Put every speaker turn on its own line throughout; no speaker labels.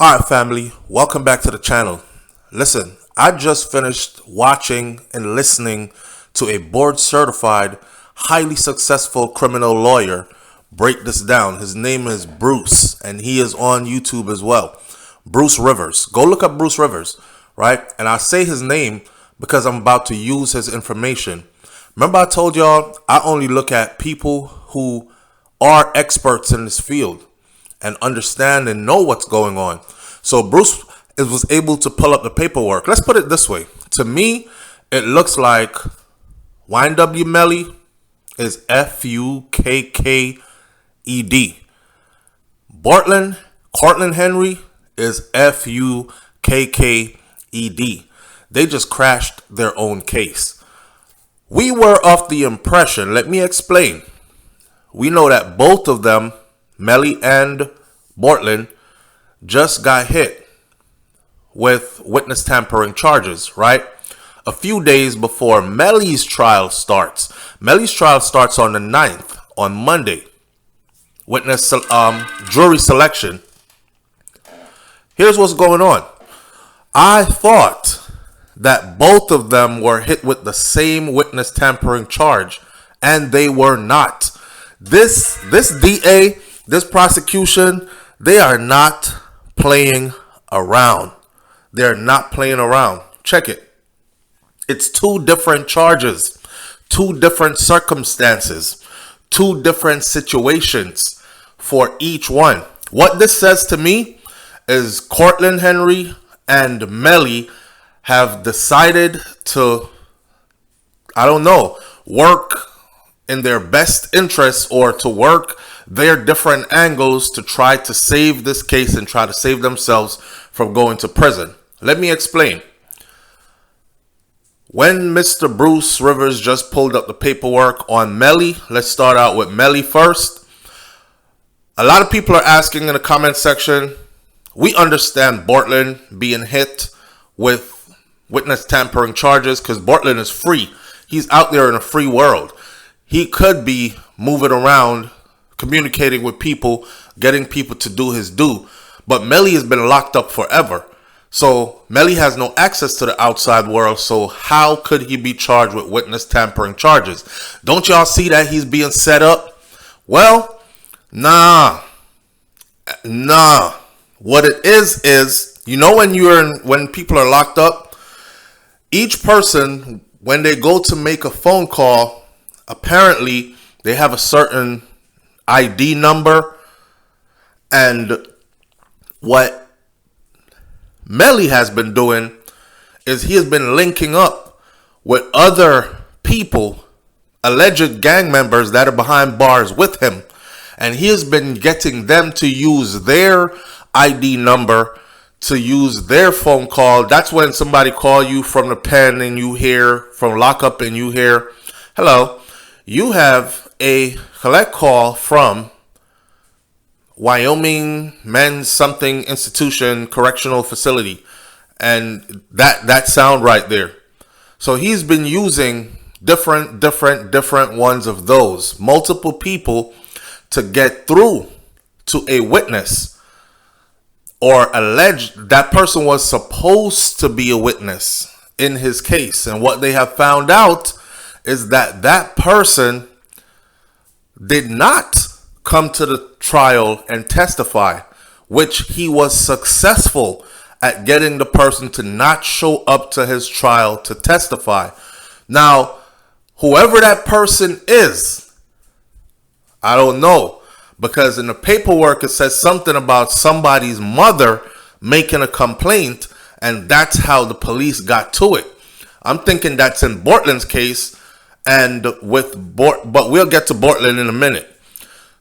Alright family, welcome back to the channel. Listen, I just finished watching and listening to a board certified, highly successful criminal lawyer break this down. His name is Bruce and he is on YouTube as well. Bruce Rivers. Go look up Bruce Rivers, right? And I say his name because I'm about to use his information. Remember I told y'all I only look at people who are experts in this field and understand and know what's going on. So Bruce was able to pull up the paperwork. Let's put it this way. To me, it looks like YNW Melly is Fukked. Cortlen Henry is Fukked. They just crashed their own case. We were of the impression, let me explain. We know that both of them, Melly and Bortlen, just got hit with witness tampering charges, right? A few days before Melly's trial starts. Melly's trial starts on the 9th, on Monday. Witness jury selection. Here's what's going on. I thought that both of them were hit with the same witness tampering charge, and they were not. This DA, this prosecution, they are not playing around. They're not playing around. Check it. It's two different charges, two different circumstances, two different situations for each one. What this says to me is Cortlen Henry and Melly have decided to, I don't know, work in their best interests or to work their different angles to try to save this case and try to save themselves from going to prison. Let me explain. When Mr. Bruce Rivers just pulled up the paperwork on Melly, let's start out with Melly first. A lot of people are asking in the comment section, we understand Bortlen being hit with witness tampering charges because Bortlen is free. He's out there in a free world. He could be moving around, communicating with people, getting people to do his due. But Melly has been locked up forever. So Melly has no access to the outside world. So how could he be charged with witness tampering charges? Don't y'all see that he's being set up? Well, nah. What it is, you know, when people are locked up, each person, when they go to make a phone call, apparently they have a certain ID number, and what Melly has been doing is he has been linking up with other people, alleged gang members that are behind bars with him, and he has been getting them to use their ID number, to use their phone call. That's when somebody call you from the pen and you hear, from lockup and you hear, hello, you have a collect call from Wyoming Men's Something Institution Correctional Facility. And that sound right there. So he's been using different ones of those. Multiple people to get through to a witness or alleged that person was supposed to be a witness in his case. And what they have found out is that that person did not come to the trial and testify, which he was successful at getting the person to not show up to his trial to testify. Now, whoever that person is, I don't know, because in the paperwork it says something about somebody's mother making a complaint, and that's how the police got to it. I'm thinking that's in Bortlen's case, and but we'll get to Bortlen in a minute.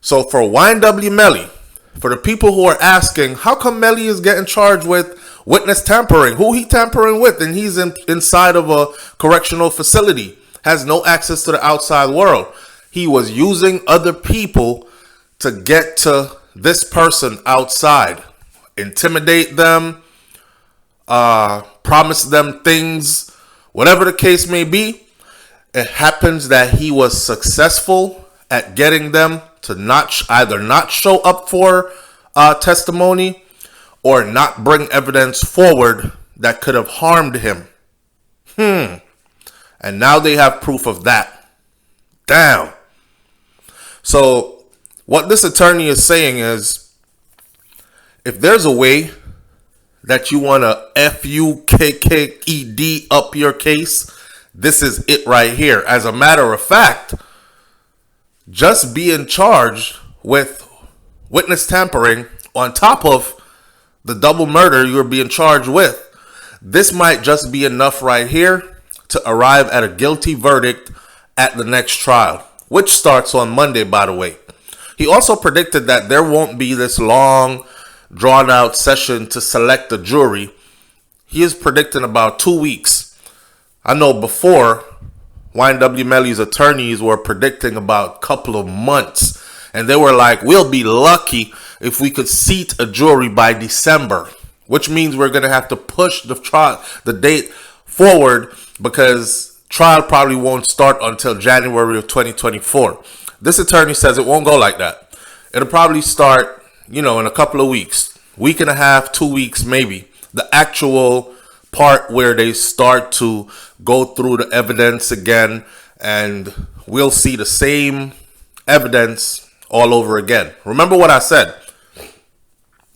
So for YNW Melly, for the people who are asking, how come Melly is getting charged with witness tampering? Who he tampering with? And he's inside of a correctional facility, has no access to the outside world. He was using other people to get to this person outside, intimidate them, promise them things, whatever the case may be. It happens that he was successful at getting them to either not show up for testimony or not bring evidence forward that could have harmed him. And now they have proof of that. Damn. So what this attorney is saying is, if there's a way that you want to FUKKED up your case, this is it right here. As a matter of fact, just being charged with witness tampering on top of the double murder you're being charged with, this might just be enough right here to arrive at a guilty verdict at the next trial, which starts on Monday, by the way. He also predicted that there won't be this long, drawn-out session to select a jury. He is predicting about 2 weeks. I know before, YNW Melly's attorneys were predicting about a couple of months. And they were like, we'll be lucky if we could seat a jury by December, which means we're going to have to push the date forward because trial probably won't start until January of 2024. This attorney says it won't go like that. It'll probably start, in a couple of weeks, week and a half, 2 weeks, maybe. The actual part where they start to go through the evidence again, and we'll see the same evidence all over again. Remember what I said?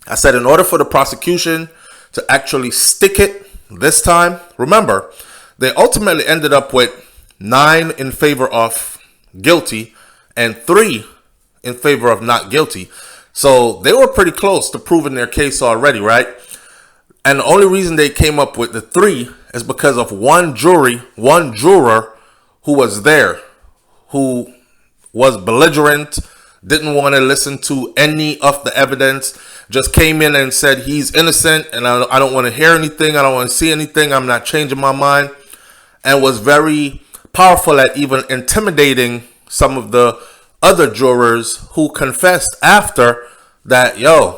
I said in order for the prosecution to actually stick it this time, remember, they ultimately ended up with 9 in favor of guilty and 3 in favor of not guilty. So they were pretty close to proving their case already, right? And the only reason they came up with the 3 is because of one juror who was there, who was belligerent, didn't want to listen to any of the evidence, just came in and said he's innocent and I don't want to hear anything, I don't want to see anything, I'm not changing my mind, and was very powerful at even intimidating some of the other jurors who confessed after that,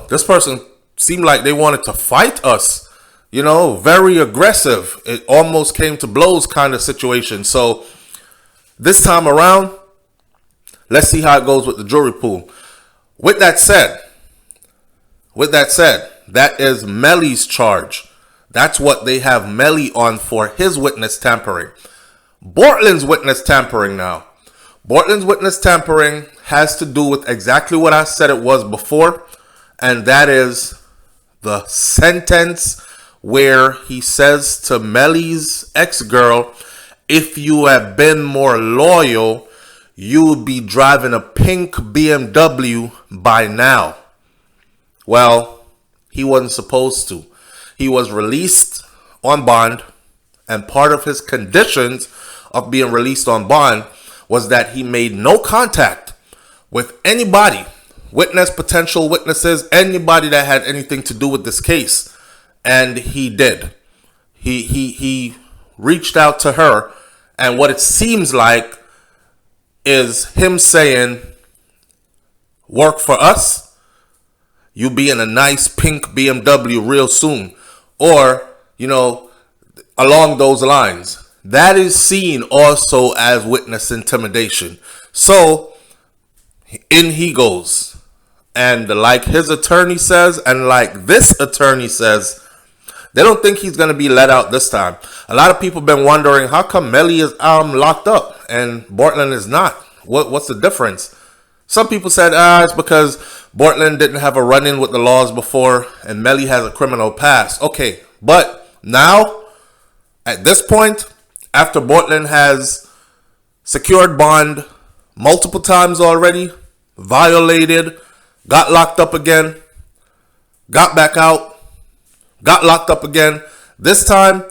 this person seemed like they wanted to fight us, very aggressive. It almost came to blows kind of situation. So this time around, let's see how it goes with the jury pool. With that said, that is Melly's charge. That's what they have Melly on for, his witness tampering. Bortlen's witness tampering now. Bortlen's witness tampering has to do with exactly what I said it was before, and that is the sentence where he says to Melly's ex-girl, if you had been more loyal, you would be driving a pink BMW by now. Well, he wasn't supposed to. He was released on bond, and part of his conditions of being released on bond was that he made no contact with anybody, witness, potential witnesses, anybody that had anything to do with this case. And he did. He reached out to her, and what it seems like is him saying, work for us, you'll be in a nice pink BMW real soon. Or, along those lines. That is seen also as witness intimidation. So, in he goes. And like his attorney says, and like this attorney says, they don't think he's going to be let out this time. A lot of people have been wondering, how come Melly is locked up and Bortlen is not? What's the difference? Some people said, it's because Bortlen didn't have a run-in with the laws before and Melly has a criminal past. Okay, but now, at this point, after Bortlen has secured bond multiple times already, violated, got locked up again, got back out, got locked up again. This time,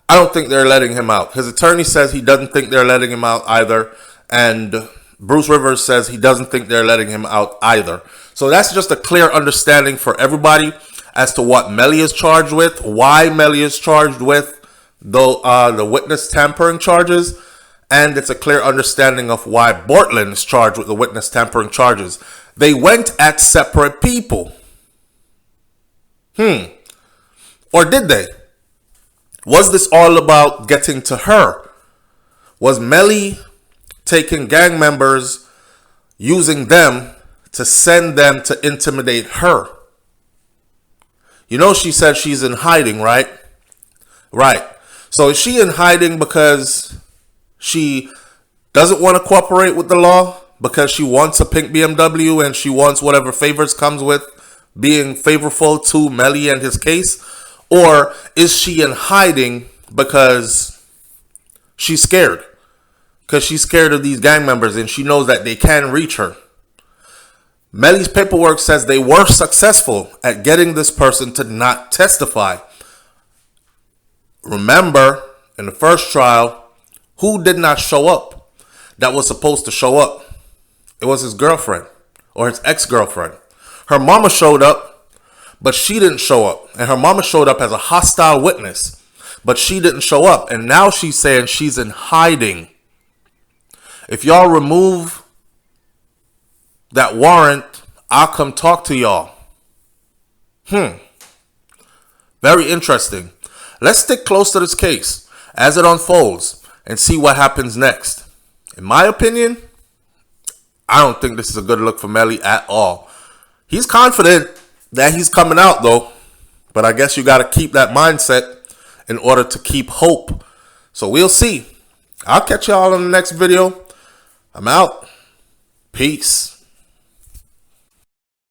I don't think they're letting him out. His attorney says he doesn't think they're letting him out either. And Bruce Rivers says he doesn't think they're letting him out either. So that's just a clear understanding for everybody as to what Melly is charged with, why Melly is charged with the witness tampering charges, and it's a clear understanding of why Bortlen is charged with the witness tampering charges. They went at separate people. Or did they? Was this all about getting to her? Was Melly taking gang members, using them to send them to intimidate her? You know she said she's in hiding, right? Right. So is she in hiding because she doesn't want to cooperate with the law? Because she wants a pink BMW and she wants whatever favors comes with being favorable to Melly and his case? Or is she in hiding because she's scared? Because she's scared of these gang members and she knows that they can reach her. Melly's paperwork says they were successful at getting this person to not testify. Remember, in the first trial, who did not show up that was supposed to show up? It was his girlfriend or his ex-girlfriend. Her mama showed up, but she didn't show up. And her mama showed up as a hostile witness, but she didn't show up. And now she's saying she's in hiding. If y'all remove that warrant, I'll come talk to y'all. Very interesting. Let's stick close to this case as it unfolds and see what happens next. In my opinion, I don't think this is a good look for Melly at all. He's confident that he's coming out though, but I guess you got to keep that mindset in order to keep hope. So we'll see. I'll catch y'all in the next video. I'm out. Peace.